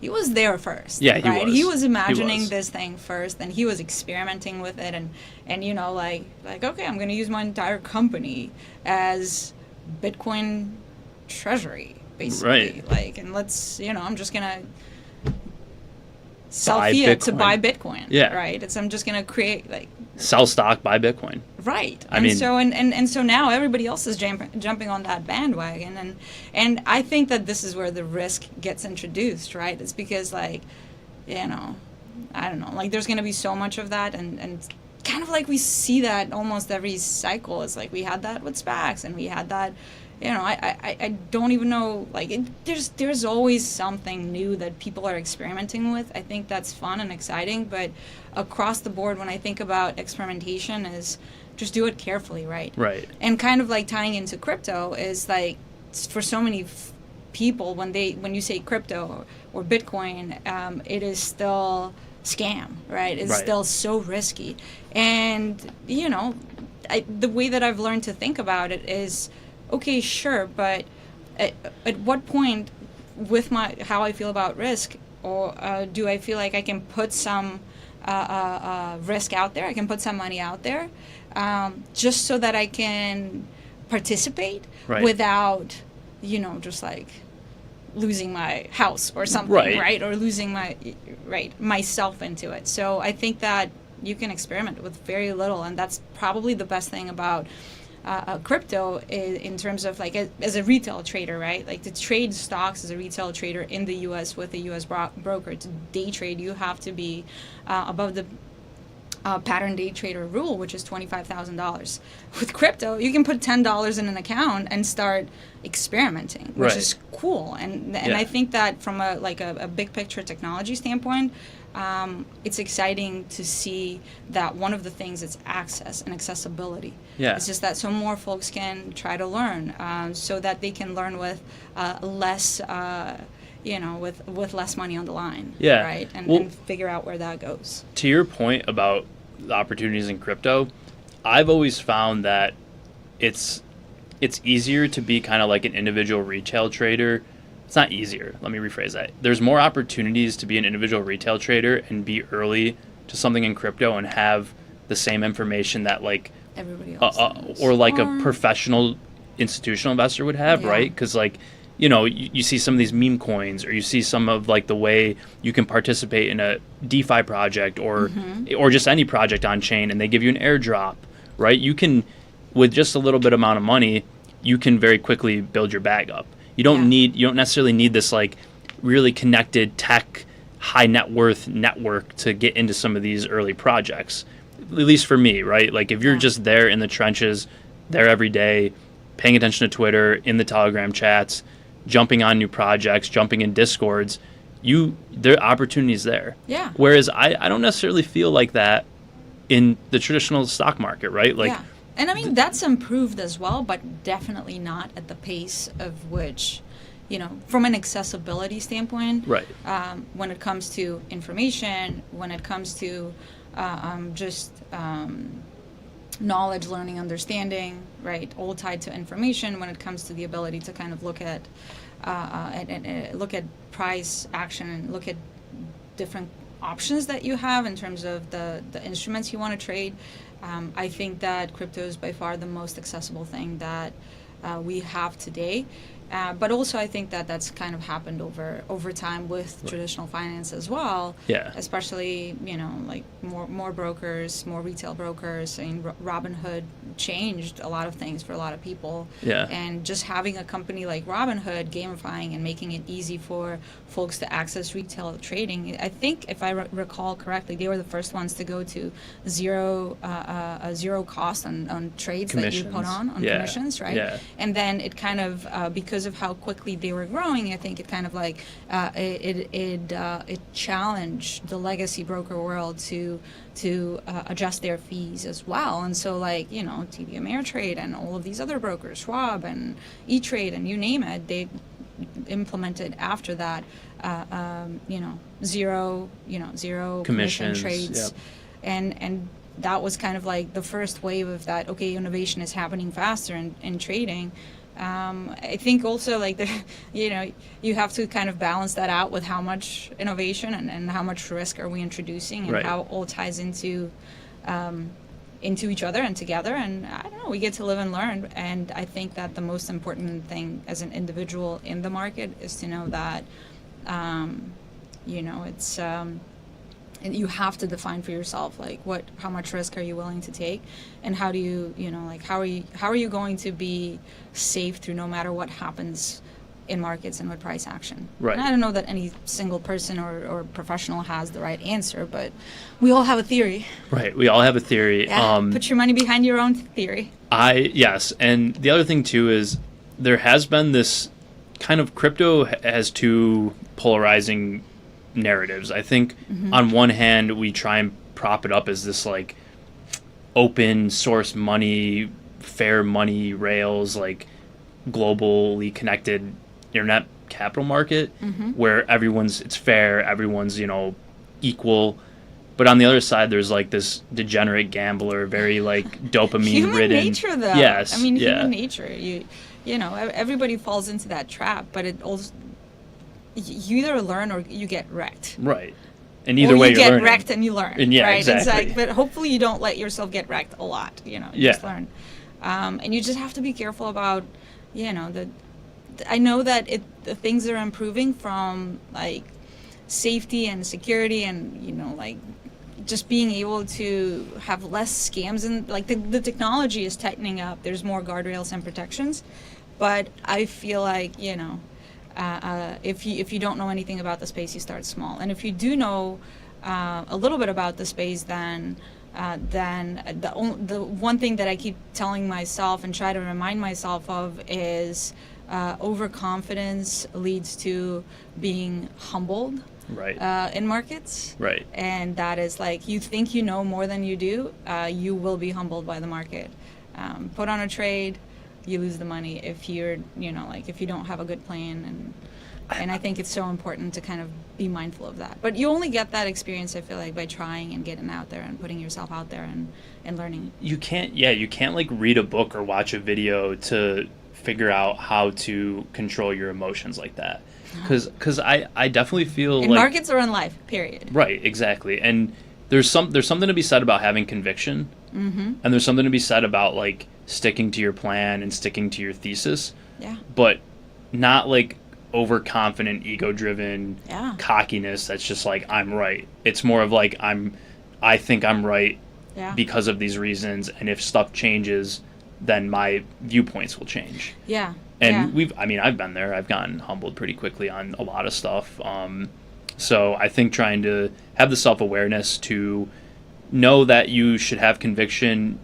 he was there first. Yeah, he right? was. He was imagining He was. this thing first, and he was experimenting with it, and you know, like okay, I'm going to use my entire company as Bitcoin treasury, basically. Right. Like, and let's, you know, I'm just going to sell Buy fiat to Bitcoin. buy Bitcoin. Yeah. Right. I'm just going to create like. Sell stock, buy Bitcoin. Right. I mean, so now everybody else is jumping on that bandwagon, and I think that this is where the risk gets introduced, right? It's because, like, you know, I don't know, like there's going to be so much of that, and kind of like we see that almost every cycle. It's like we had that with SPACs, and we had that, you know, I don't even know, like there's always something new that people are experimenting with. I think that's fun and exciting, but across the board, when I think about experimentation, is just do it carefully, right? Right. And kind of like tying into crypto is like, for so many people, when you say crypto or Bitcoin, it is still scam, right? It's still so risky. And, you know, the way that I've learned to think about it is, okay, sure, but at what point with how I feel about risk, or do I feel like I can put some risk out there, I can put some money out there, just so that I can participate without, you know, just like losing my house or something, right? Or losing myself into it. So I think that you can experiment with very little, and that's probably the best thing about crypto in terms of like as a retail trader, right? Like to trade stocks as a retail trader in the U.S. with a U.S. broker, to day trade, you have to be above the pattern day trader rule, which is $25,000. With crypto, you can put $10 in an account and start experimenting, which is cool. And I think that from a big picture technology standpoint, it's exciting to see that one of the things is access and accessibility. Yeah. It's just that so more folks can try to learn, so that they can learn with less, with less money on the line. Yeah. Right. And figure out where that goes. To your point about the opportunities in crypto, I've always found that it's easier to be kind of like an individual retail trader. It's not easier. Let me rephrase that. There's more opportunities to be an individual retail trader and be early to something in crypto and have the same information that like everybody else or like a professional institutional investor would have, right? Because like, you know, you see some of these meme coins, or you see some of like the way you can participate in a DeFi project or just any project on chain, and they give you an airdrop, right? You can, with just a little bit amount of money, you can very quickly build your bag up. You don't necessarily need this like really connected tech high net worth network to get into some of these early projects. At least for me, right? Like if you're just there in the trenches, there every day, paying attention to Twitter, in the Telegram chats, jumping on new projects, jumping in Discords, there are opportunities there. Yeah. Whereas I don't necessarily feel like that in the traditional stock market, right? Like And I mean, that's improved as well, but definitely not at the pace of which, from an accessibility standpoint, Right. When it comes to information, when it comes to just knowledge, learning, understanding, right, all tied to information, when it comes to the ability to kind of look at look at price action and look at different options that you have in terms of the instruments you want to trade. I think that crypto is by far the most accessible thing that we have today. But also I think that that's kind of happened over time with traditional finance as well. Yeah. Especially, like more brokers, more retail brokers. I mean, Robinhood changed a lot of things for a lot of people. Yeah. And just having a company like Robinhood gamifying and making it easy for folks to access retail trading. I think, if I recall correctly, they were the first ones to go to zero cost on trades that you put on commissions, right? Yeah. And then it kind of because of how quickly they were growing, I think it kind of like it challenged the legacy broker world to adjust their fees as well. And so, like, TD Ameritrade and all of these other brokers, Schwab and E-Trade and you name it, they implemented after that zero commission trades. Yep. And that was kind of like the first wave of that. Okay, innovation is happening faster in trading. I think also, like, you have to kind of balance that out with how much innovation and how much risk are we introducing, and how it all ties into each other and together. And I don't know, we get to live and learn. And I think that the most important thing as an individual in the market is to know that, it's and you have to define for yourself, like, how much risk are you willing to take, and how do you, how are you going to be safe through no matter what happens in markets and with price action. Right. And I don't know that any single person or professional has the right answer, but we all have a theory. Right. We all have a theory. Yeah. Put your money behind your own theory. Yes. And the other thing too is there has been this kind of, crypto has two polarizing narratives. I think on one hand we try and prop it up as this like open source money, fair money rails, like globally connected internet capital market where it's fair, everyone's equal. But on the other side there's like this degenerate gambler, very like dopamine human ridden nature though. Yes. I mean, human nature, everybody falls into that trap, but it also, you either learn or you get wrecked. Right. And either way, you get wrecked and you learn. And yeah, right? exactly. It's like, but hopefully you don't let yourself get wrecked a lot. Just learn. And you just have to be careful about, I know that the things are improving from like safety and security and, like just being able to have less scams, and like the technology is tightening up. There's more guardrails and protections. But I feel like, if you don't know anything about the space, you start small. And if you do know a little bit about the space, then the one thing that I keep telling myself and try to remind myself of is overconfidence leads to being humbled. Right. In markets. Right. And that is like, you think you know more than you do, you will be humbled by the market. Put on a trade, you lose the money if you're, if you don't have a good plan. And I think it's so important to kind of be mindful of that. But you only get that experience, I feel like, by trying and getting out there and putting yourself out there and learning. You can't like read a book or watch a video to figure out how to control your emotions like that. Because I definitely feel and like markets are in life, period. Right, exactly. And there's something to be said about having conviction, and there's something to be said about like sticking to your plan and sticking to your thesis. Yeah. But not like overconfident, ego-driven cockiness that's just like, I'm right. It's more of like I think I'm right because of these reasons, and if stuff changes, then my viewpoints will change. Yeah. And I've been there. I've gotten humbled pretty quickly on a lot of stuff. So I think trying to have the self-awareness to know that you should have conviction,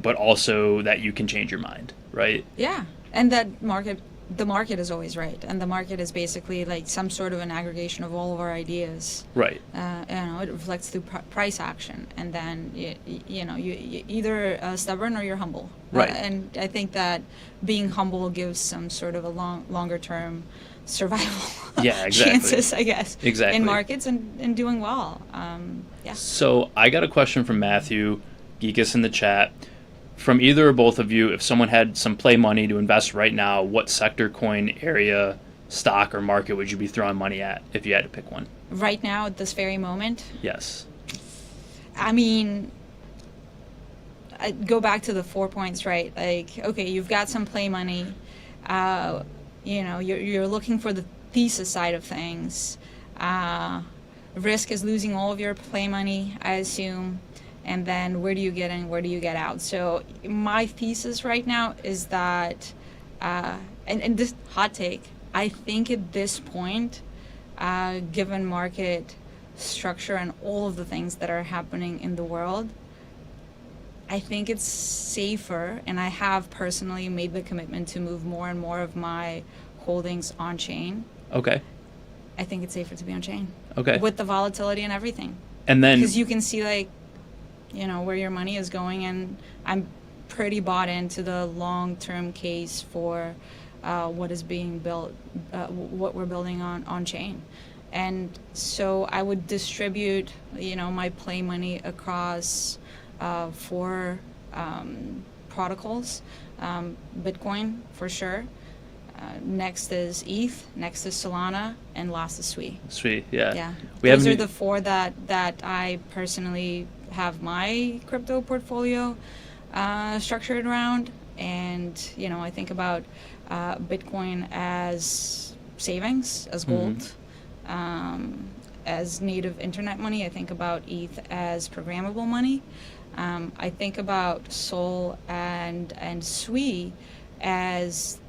but also that you can change your mind, right? Yeah. And that market the market is always right, and the market is basically like some sort of an aggregation of all of our ideas. Right. It reflects through price action, and then you either stubborn or you're humble. Right. And I think that being humble gives some sort of a longer term survival Yeah, exactly. chances, I guess, Exactly. in markets and doing well. Yeah. So I got a question from Matthew, Geekus in the chat. From either or both of you, if someone had some play money to invest right now, what sector, coin, area, stock, or market would you be throwing money at if you had to pick one? Right now, at this very moment, Yes. I mean, I go back to the 4 points, right? Like, okay, you've got some play money. You're looking for the thesis side of things. Risk is losing all of your play money, I assume. And then where do you get in, where do you get out? So my thesis right now is that, and this hot take, I think at this point, given market structure and all of the things that are happening in the world, I think it's safer, and I have personally made the commitment to move more and more of my holdings on chain. Okay. I think it's safer to be on chain. Okay. With the volatility and everything. And then, because you can see where your money is going, and I'm pretty bought into the long-term case for what is being built, what we're building on chain. And so I would distribute, my play money across 4 protocols. Bitcoin, for sure. Next is ETH, next is Solana, and last is SWI. Sweet, yeah. Yeah. We Those haven't- are the 4 that I personally have my crypto portfolio structured around. And, I think about Bitcoin as savings, as gold, as native internet money. I think about ETH as programmable money. I think about Sol and SWI as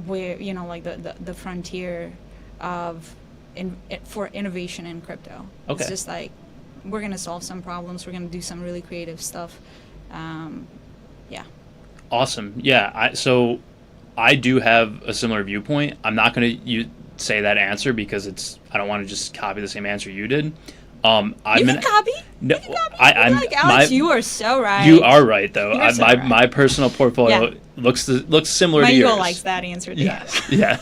where, like the frontier of for innovation in crypto. Okay. It's just like, we're going to solve some problems. We're going to do some really creative stuff. Yeah. Awesome. Yeah. So I do have a similar viewpoint. I'm not going to say that answer because I don't want to just copy the same answer you did. You can copy. No, You can copy. I'm like, Alex, you are so right. You are right, though. You're so right. My personal portfolio looks similar My to ego yours. likes that answer too. Yes. Yeah.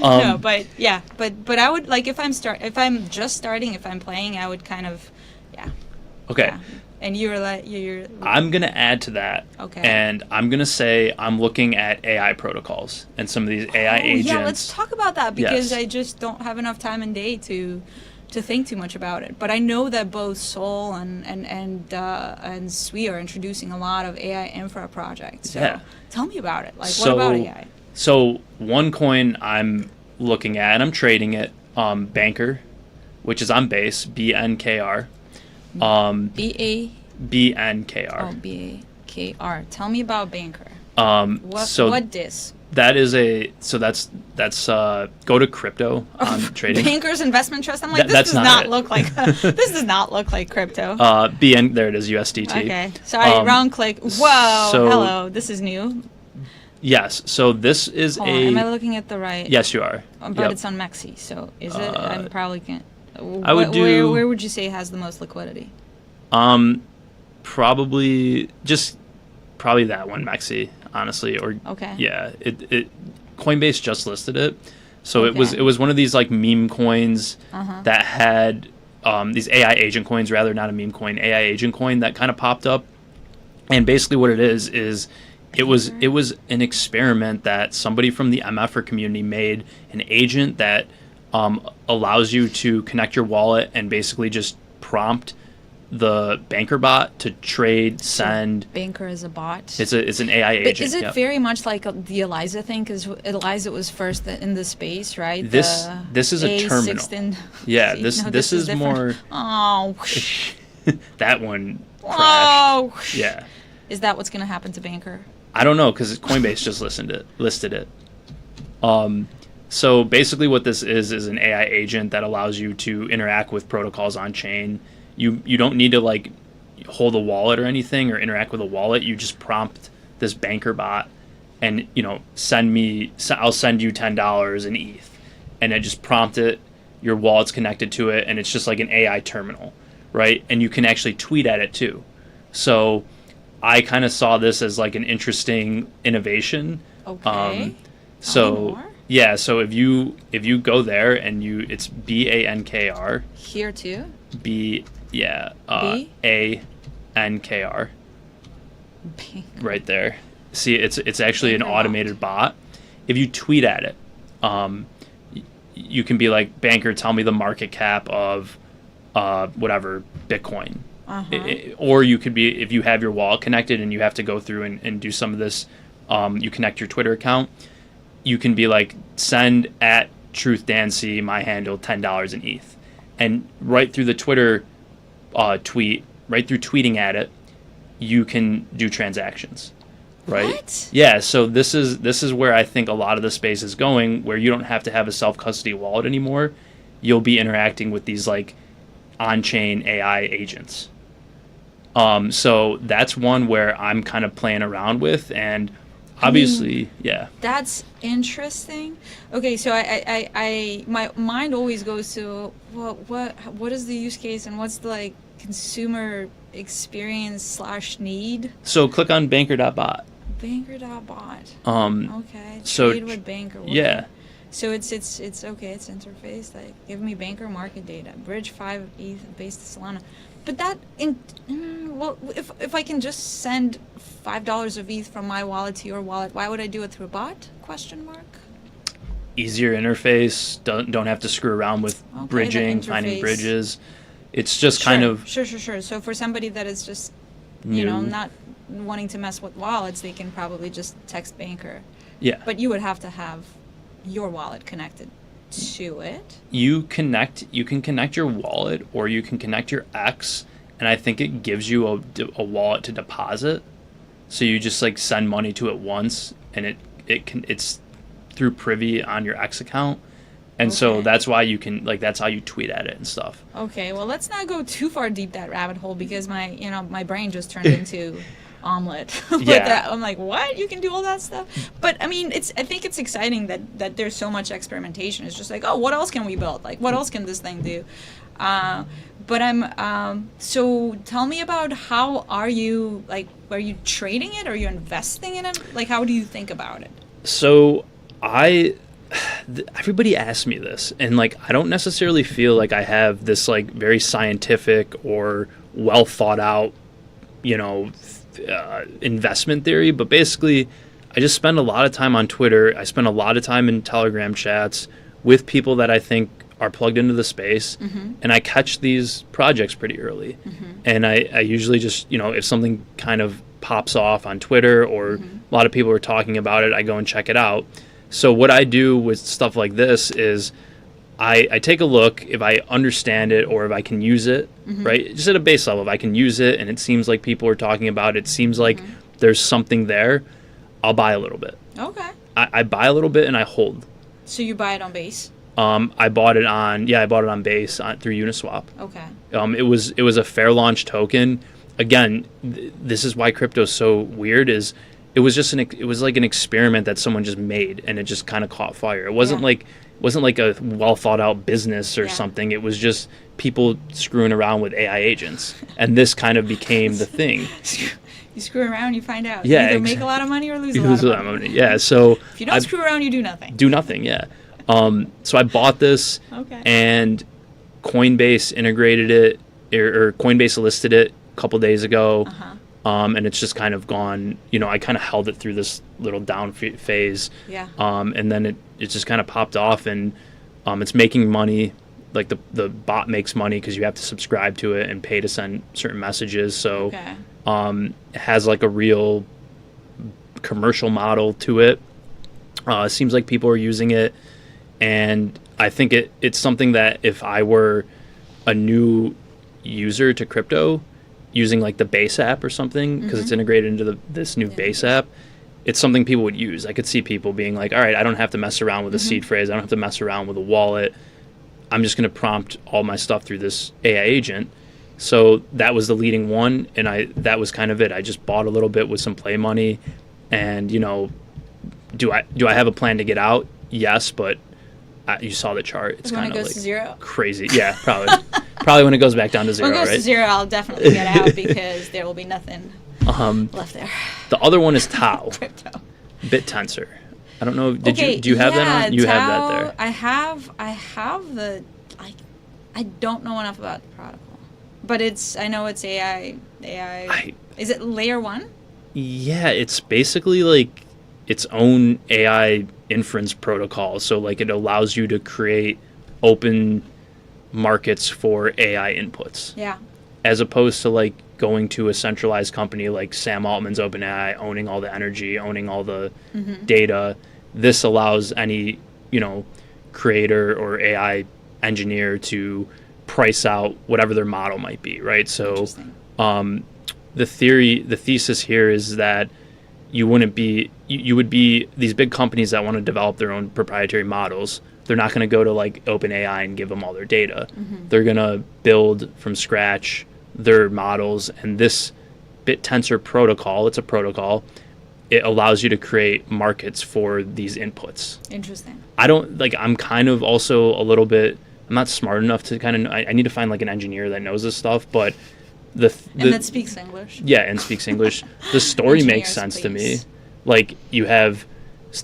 No, but yeah, but I would like if I'm just starting, if I'm playing, I would kind of, yeah. Okay. Yeah. And you're. I'm gonna add to that. Okay. And I'm gonna say I'm looking at AI protocols and some of these AI agents. Yeah, let's talk about that because Yes. I just don't have enough time and day to think too much about it. But I know that both Sol and SWI are introducing a lot of AI infra projects. So Yeah. tell me about it. Like, what about AI? So one coin I'm looking at, and I'm trading it, Banker, which is on Base, BNKR. BNKR. BNKR. Oh, BNKR. Tell me about Banker. So what dis? that is that's go to crypto on trading. Banker's Investment Trust. I'm like, this that's does not not it. look like this does not look like crypto. BN, there it is, USDT. Okay, so I round click. Whoa, so- hello, this is new. Yes. So this is Hold on, am I looking at the right? Yes, you are. But Yep. it's on Mexi, so is it? I'm probably can't. I would do- Where would you say has the most liquidity? Probably that one, Mexi, honestly, or Okay. yeah, it Coinbase just listed it, so Okay. it was one of these like meme coins Uh-huh. that had these AI agent coins, rather not a meme coin, AI agent coin that kind of popped up, and basically what it is it was an experiment that somebody from the MFer community made, an agent that allows you to connect your wallet and basically just prompt the Banker bot to trade, send. Banker is a bot. It's an AI agent. But is it yep. very much like the Eliza thing? Because Eliza was first in the space, right? This is a terminal. A16. Yeah, See, this no, this is different. more Oh. that one crashed. Oh. Yeah, Is that what's going to happen to Banker? I don't know because Coinbase just listed it. So basically, what this is an AI agent that allows you to interact with protocols on chain. You don't need to like hold a wallet or anything or interact with a wallet. You just prompt this Banker bot, and I'll send you $10 in ETH, and I just prompt it. Your wallet's connected to it, and it's just like an AI terminal, right? And you can actually tweet at it too. So I kind of saw this as like an interesting innovation. Okay. So Tell me more. yeah, so if you go there and it's BANKR. Here too. B yeah B? ANKR Bank. right there. See, it's actually an Banker automated bot. If you tweet at it, you can be like, banker, tell me the market cap of whatever Bitcoin. Or you could be, if you have your wallet connected and you have to go through and do some of this, you connect your Twitter account, you can be like, send at TruthDancy, my handle, $10 in ETH. And right through the Twitter tweet, right through tweeting at it, you can do transactions. Right? What? Yeah, so this is where I think a lot of the space is going, where you don't have to have a self-custody wallet anymore. You'll be interacting with these like on-chain AI agents. So that's one where I'm kind of playing around with, and obviously, yeah. That's interesting. Okay, so I my mind always goes to, well, what is the use case and what's the like consumer experience / need? So click on banker.bot. Banker.bot. Okay. So Trade with banker. Okay. Yeah. So it's okay. It's interface like give me banker market data. Bridge 5 ETH based Solana. But that well, if I can just send $5 of ETH from my wallet to your wallet, why would I do it through a bot? Question mark. Easier interface. Don't have to screw around with bridging, finding bridges. It's just kind of sure. So for somebody that is just new. Not wanting to mess with wallets, they can probably just text banker. Yeah. But you would have to have your wallet connected to it. You can connect your wallet, or you can connect your X, and I think it gives you a wallet to deposit. So you just like send money to it once, and it's through Privy on your X account. And so that's why you can, like, that's how you tweet at it and stuff. Okay, well, let's not go too far deep that rabbit hole, because my brain just turned into omelet. I'm like, what? You can do all that stuff? But I mean, I think it's exciting that there's so much experimentation. It's just like, oh, what else can we build? Like, what else can this thing do? But so tell me about how are you trading it? Are you investing in it? Like, how do you think about it? So everybody asks me this, and like I don't necessarily feel like I have this like very scientific or well thought out investment theory, but basically I just spend a lot of time on Twitter. I spend a lot of time in Telegram chats with people that I think are plugged into the space, and I catch these projects pretty early. And I usually just if something kind of pops off on Twitter, or a lot of people are talking about it, I go and check it out. So what I do with stuff like this is I take a look if I understand it or if I can use it, right? Just at a base level, if I can use it and it seems like people are talking about it, seems like there's something there, I'll buy a little bit. Okay. I buy a little bit and I hold. So you buy it on base? I bought it on base through Uniswap. Okay. It was a fair launch token. Again, this is why crypto's so weird. It was like an experiment that someone just made, and it just kind of caught fire. It wasn't like a well thought out business or something. It was just people screwing around with AI agents, and this kind of became the thing. You screw around, you find out. Yeah, you either make a lot of money or lose a lot of money. Yeah, so if you don't screw around, you do nothing. Do nothing. Yeah. So I bought this, and Coinbase integrated it, or Coinbase listed it a couple days ago. And it's just kind of gone, I kind of held it through this little down phase. Yeah. And then it just kind of popped off, and it's making money. Like the bot makes money because you have to subscribe to it and pay to send certain messages. So it has like a real commercial model to it. It seems like people are using it, and I think it's something that if I were a new user to crypto, using like the base app or something, because it's integrated into this new base app, it's something people would use. I could see people being like, all right, I don't have to mess around with a seed phrase. I don't have to mess around with a wallet. I'm just going to prompt all my stuff through this AI agent. So that was the leading one, and that was kind of it. I just bought a little bit with some play money, and do I have a plan to get out? Yes, but you saw the chart. It's when kind it of goes like to zero. crazy. Yeah, probably when it goes back down to zero, When it goes right? to zero, I'll definitely get out because there will be nothing left there. The other one is Tau, Crypto. BitTensor. I don't know. Do you have yeah, that on? You Tau, have that there. I have the. I don't know enough about the protocol, but I know it's AI. Is it layer 1? Yeah, it's basically like its own AI inference protocol. So like it allows you to create open markets for AI inputs. Yeah. As opposed to like going to a centralized company like Sam Altman's OpenAI, owning all the energy, owning all the data. This allows any, creator or AI engineer to price out whatever their model might be, right? So the thesis here is that you would be these big companies that want to develop their own proprietary models. They're not going to go to like OpenAI and give them all their data. They're going to build from scratch their models, and this BitTensor protocol, it's a protocol, it allows you to create markets for these inputs. Interesting. I'm kind of also a little bit, I'm not smart enough to kind of, I need to find like an engineer that knows this stuff, but and that speaks English. Yeah, and speaks English. The story makes Engineers, sense please. to me. Like you have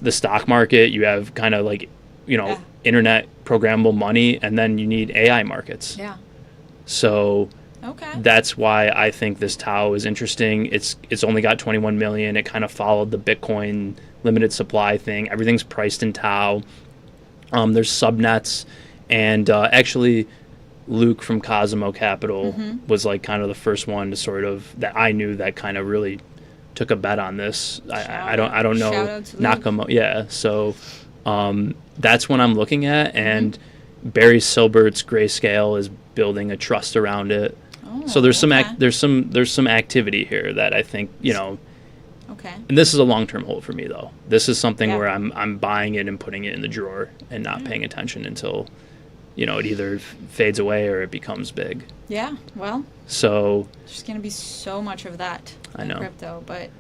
the stock market, you have kind of like, internet programmable money, and then you need AI markets. Yeah. So okay. That's why I think this Tau is interesting. It's only got 21 million. It kind of followed the Bitcoin limited supply thing. Everything's priced in Tau. There's subnets, and actually Luke from Cosmo Capital was like kind of the first one to sort of, that I knew that kind of really took a bet on this. I don't know. Shout out to Nakamoto. Yeah. So that's what I'm looking at, and Barry Silbert's Grayscale is building a trust around it. Oh, so there's okay. there's some activity here that I think Okay. And this is a long-term hold for me, though. This is something Yeah. where I'm buying it and putting it in the drawer and not paying attention until it either fades away or it becomes big. Yeah. Well. So There's going to be so much of that I in know. crypto, but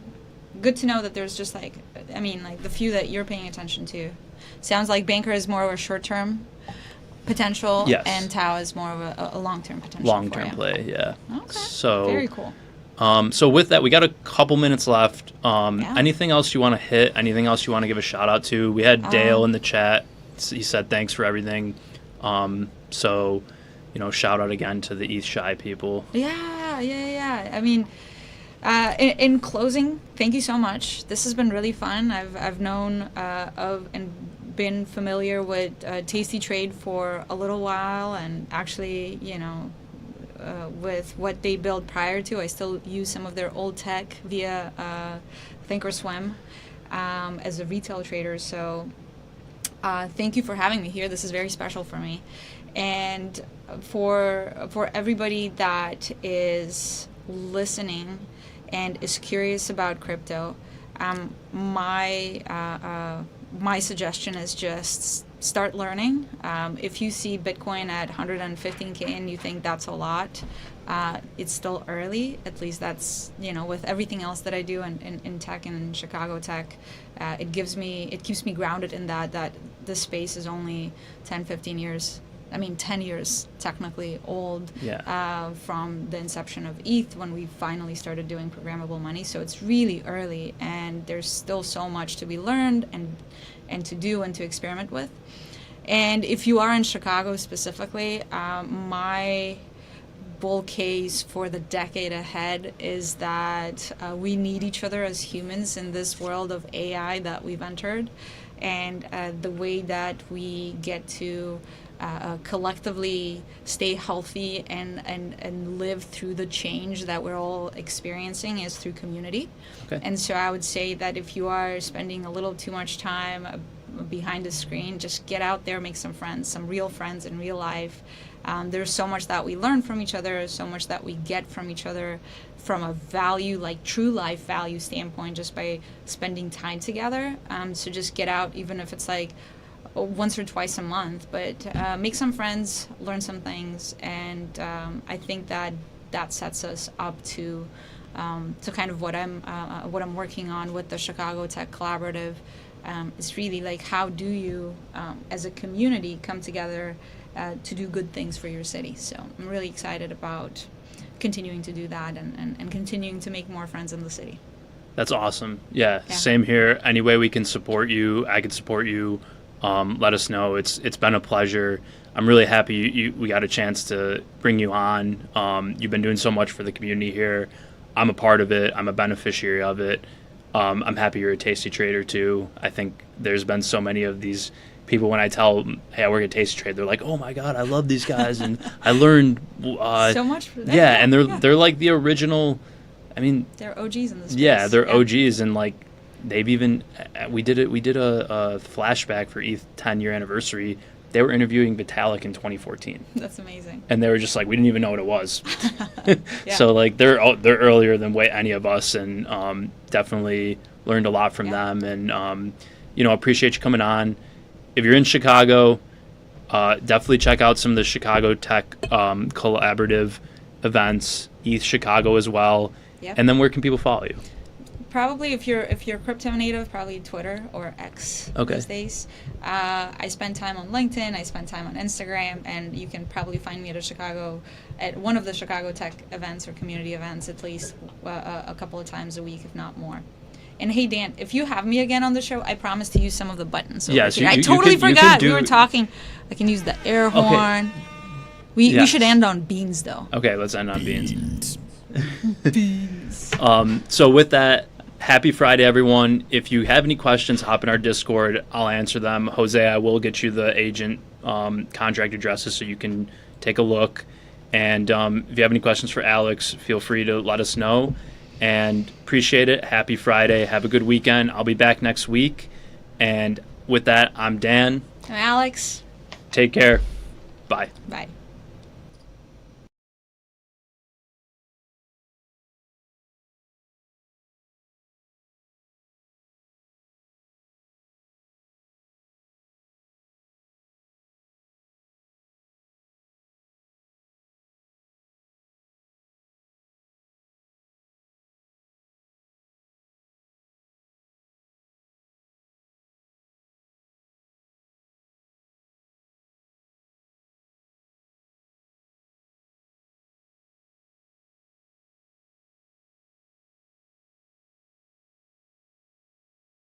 good to know that there's just like the few that you're paying attention to. Sounds like Banker is more of a short-term potential, Yes. and Tau is more of a long-term potential. long-term for you. play, yeah. Okay. So Very cool. So with that, we got a couple minutes left. Yeah. Anything else you want to hit? Anything else you want to give a shout out to? We had Dale in the chat. He said thanks for everything. So, shout out again to the ETH Shy people. Yeah. I mean, in closing, thank you so much. This has been really fun. I've known of and been familiar with Tasty Trade for a little while, and actually, with what they built prior to, I still use some of their old tech via Thinkorswim as a retail trader. So thank you for having me here. This is very special for me. And for everybody that is listening and is curious about crypto, my suggestion is just start learning. If you see Bitcoin at 115K and you think that's a lot, it's still early. At least that's, with everything else that I do in tech and in Chicago tech, it keeps me grounded in that the space is only 10 years technically old. Yeah. From the inception of ETH, when we finally started doing programmable money. So it's really early, and there's still so much to be learned and to do and to experiment with. And if you are in Chicago specifically, my bull case for the decade ahead is that we need each other as humans in this world of AI that we've entered, and the way that we get to collectively stay healthy and live through the change that we're all experiencing is through community. Okay. And so I would say that if you are spending a little too much time behind the screen, just get out there, make some friends, some real friends in real life. There's so much that we learn from each other, so much that we get from each other from a value, like true life value standpoint, just by spending time together. So just get out, even if it's like once or twice a month, but make some friends, learn some things, and I think that sets us up to kind of what I'm working on with the Chicago Tech Collaborative, It's really like, how do you, as a community, come together to do good things for your city? So I'm really excited about continuing to do that and continuing to make more friends in the city. That's awesome. Yeah, same here. Any way we can support you, I can support you. Let us know. It's been a pleasure. I'm really happy we got a chance to bring you on. You've been doing so much for the community here. I'm a part of it. I'm a beneficiary of it. I'm happy you're a Tasty Trader too. I think there's been so many of these people, when I tell them, hey, I work at Tasty Trade, they're like, oh my God, I love these guys. And I learned so much for them. Yeah, and they're like the original, I mean, they're OGs in this space. Yeah, they're OGs, and like they've even, we did a flashback for ETH 10-year anniversary. They were interviewing Vitalik in 2014. That's amazing. And they were just like, we didn't even know what it was. So like they're earlier than any of us, and definitely learned a lot from them. And appreciate you coming on. If you're in Chicago, definitely check out some of the Chicago Tech collaborative events, ETH Chicago as well. Yep. And then where can people follow you? Probably if you're crypto native, probably Twitter or X these days. I spend time on LinkedIn. I spend time on Instagram, and you can probably find me at one of the Chicago Tech events or community events at least a couple of times a week, if not more. And hey, Dan, if you have me again on the show, I promise to use some of the buttons. Yes, I totally forgot. We were talking. I can use the air horn. We should end on beans, though. Okay, let's end on beans. Beans. So with that, happy Friday, everyone. If you have any questions, hop in our Discord. I'll answer them. Jose, I will get you the agent contract addresses so you can take a look. And if you have any questions for Alex, feel free to let us know. And appreciate it. Happy Friday. Have a good weekend. I'll be back next week. And with that, I'm Dan. I'm Alex. Take care. Bye. Bye.